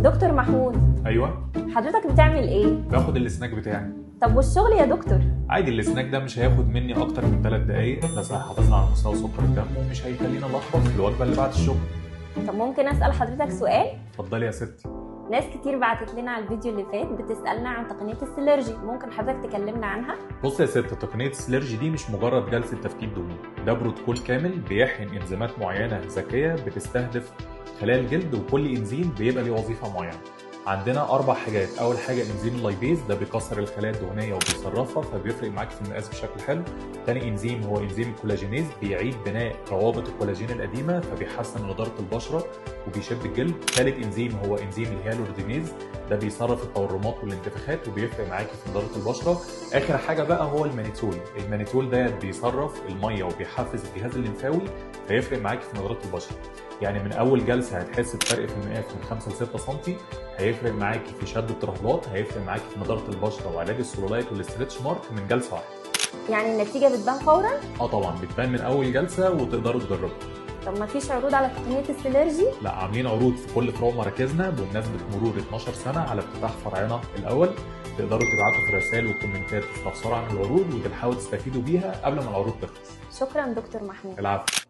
دكتور محمود، ايوه، حضرتك بتعمل ايه؟ باخد السناك بتاعي. طب والشغل يا دكتور؟ عادي، السناك ده مش هياخد مني اكتر من 3 دقايق، بس هيحافظنا على مستوى سكر الدم ومش هيخلينا نلخبط في الوجبه اللي بعد الشغل. طب ممكن اسال حضرتك سؤال؟ اتفضلي يا ستي. ناس كتير بعتت لنا على الفيديو اللي فات بتسالنا عن تقنيه السيلرجي، ممكن حضرتك تكلمنا عنها؟ بص يا ست، تقنيه السيلرجي دي مش مجرد جلسه تفكيك دهون، ده بروتوكول كامل بيحقن انزيمات معينه ذكيه بتستهدف خلايا الجلد، وكل انزيم بيبقى ليه وظيفه معينه. عندنا 4 حاجات. اول حاجه انزيم اللايبيز، ده بيكسر الخلايا الدهنيه وبيصرفها فبيفرق معاك في المقاس بشكل حلو. تاني انزيم هو انزيم الكولاجينيز، بيعيد بناء روابط الكولاجين القديمه فبيحسن نضاره البشره وبيشد الجلد. ثالث انزيم هو انزيم الهيالوردينيز، ده بيصرف التورمات والانتفاخات وبيفرق معاكي في نضاره البشره. اخر حاجه بقى هو المانيتول. المانيتول ده بيصرف الميه وبيحفز الجهاز الليمفاوي فيفرق معاكي في نضاره البشره. يعني من اول جلسه هتحس بفرق في المقاس من 5 ل 6 سم، هيفرق معاكي في شد الترهلات، هيفرق معاكي في نضاره البشره وعلاج السلولايت والاسترتش مارك من جلسه واحده. يعني النتيجه بتبان فورا؟ طبعا بتبان من اول جلسه وتقدروا تجربوا. طب ما فيش عروض على تقنيه السيلرجي؟ لا، عاملين عروض في كل فروع مراكزنا بمناسبه مرور 12 سنه على افتتاح فرعنا الاول. تقدروا تبعتوا في رسائل وكومنتات تستفسروا عن العروض وتحاولوا تستفيدوا بيها قبل ما العروض تخلص. شكرا دكتور محمود. العفو.